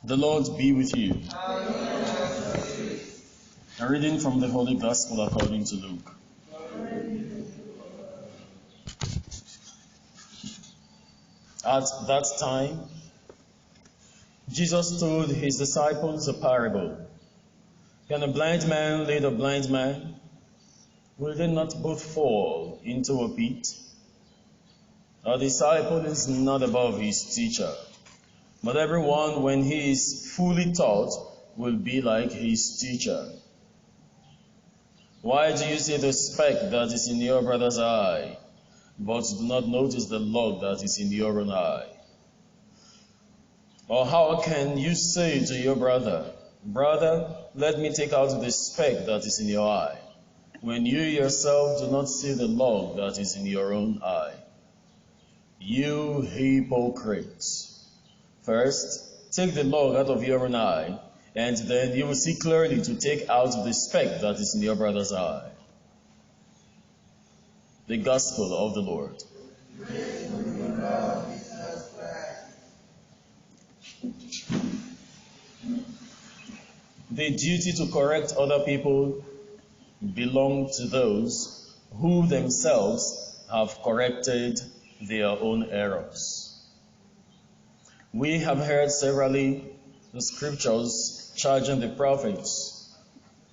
The Lord be with you. A reading from the Holy Gospel according to Luke. At that time, Jesus told his disciples a parable. Can a blind man lead a blind man? Will they not both fall into a pit? A disciple is not above his teacher, but everyone, when he is fully taught, will be like his teacher. Why do you see the speck that is in your brother's eye, but do not notice the log that is in your own eye? Or how can you say to your brother, Brother, let me take out the speck that is in your eye, when you yourself do not see the log that is in your own eye? You hypocrites! First, take the log out of your own eye, and then you will see clearly to take out the speck that is in your brother's eye. The Gospel of the Lord. The duty to correct other people belongs to those who themselves have corrected their own errors. We have heard severally the scriptures charging the prophets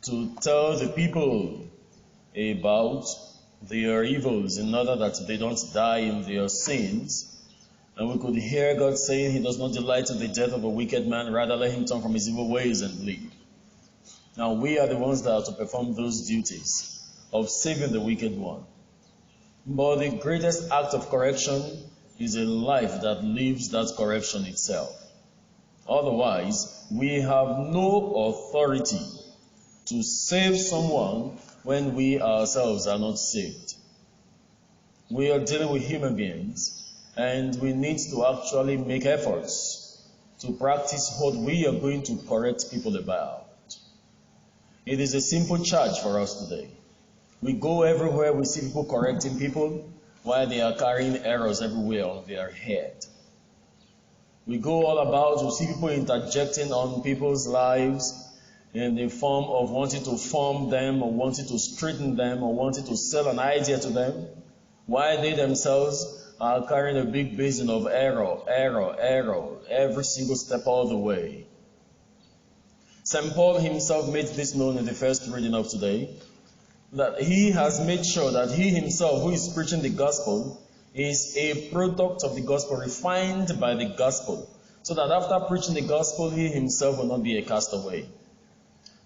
to tell the people about their evils in order that they don't die in their sins. And we could hear God saying he does not delight in the death of a wicked man, rather let him turn from his evil ways and live. Now we are the ones that are to perform those duties of saving the wicked one. But the greatest act of correction is a life that lives that correction itself. Otherwise, we have no authority to save someone when we ourselves are not saved. We are dealing with human beings, and we need to actually make efforts to practice what we are going to correct people about. It is a simple charge for us today. We go everywhere, we see people correcting people while they are carrying errors everywhere on their head. We go all about, we see people interjecting on people's lives in the form of wanting to form them or wanting to straighten them or wanting to sell an idea to them, while they themselves are carrying a big basin of error, every single step all the way. St. Paul himself made this known in the first reading of today, that he has made sure that he himself, who is preaching the gospel, is a product of the gospel, refined by the gospel, so that after preaching the gospel, he himself will not be a castaway.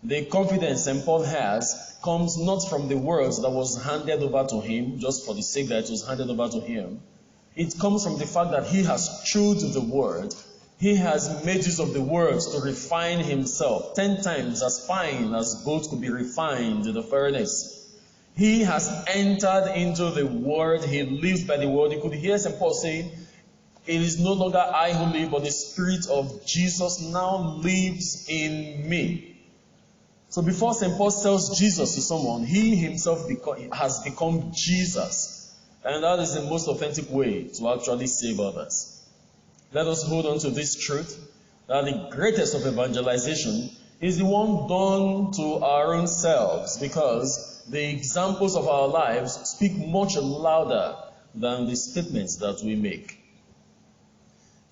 The confidence St. Paul has comes not from the words that was handed over to him, just for the sake that it was handed over to him. It comes from the fact that he has chewed the word. He has made use of the words to refine himself, 10 times as fine as gold could be refined in the furnace. He has entered into the word. He lives by the word. You could hear St. Paul saying, it is no longer I who live, but the Spirit of Jesus now lives in me. So before St. Paul sells Jesus to someone, he himself has become Jesus. And that is the most authentic way to actually save others. Let us hold on to this truth, that the greatest of evangelization is the one done to our own selves, because the examples of our lives speak much louder than the statements that we make.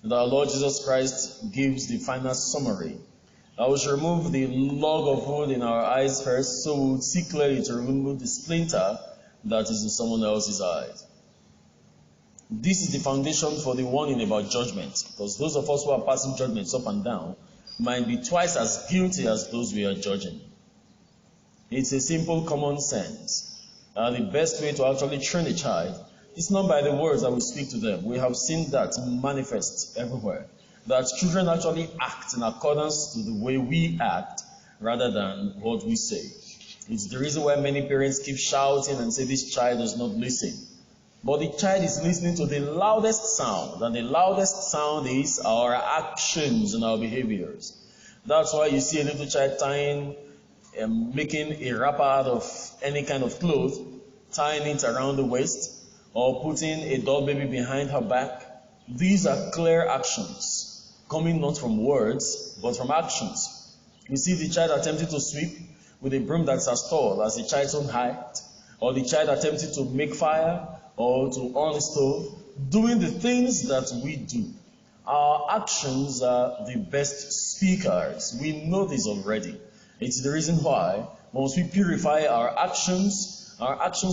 And our Lord Jesus Christ gives the final summary. I will remove the log of wood in our eyes first, so we'll see clearly to remove the splinter that is in someone else's eyes. This is the foundation for the warning about judgment, because those of us who are passing judgments up and down might be twice as guilty as those we are judging. It's a simple common sense. The best way to actually train a child is not by the words that we speak to them. We have seen that manifest everywhere, that children actually act in accordance to the way we act rather than what we say. It's the reason why many parents keep shouting and say this child does not listen. But the child is listening to the loudest sound, and the loudest sound is our actions and our behaviors. That's why you see a little child tying, making a wrapper out of any kind of cloth, tying it around the waist, or putting a doll baby behind her back. These are clear actions. coming not from words, but from actions. We see the child attempting to sweep with a broom that's as tall as the child's own height, or the child attempting to make fire or to on a stove, doing the things that we do. Our actions are the best speakers. We know this already. It's the reason why once we purify our actions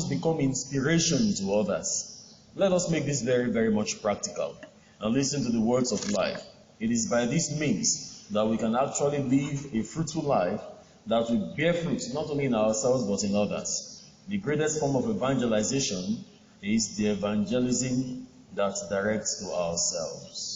become inspiration to others. Let us make this very, very much practical and listen to the words of life. It is by this means that we can actually live a fruitful life that will bear fruit not only in ourselves but in others. The greatest form of evangelization is the evangelism that directs to ourselves.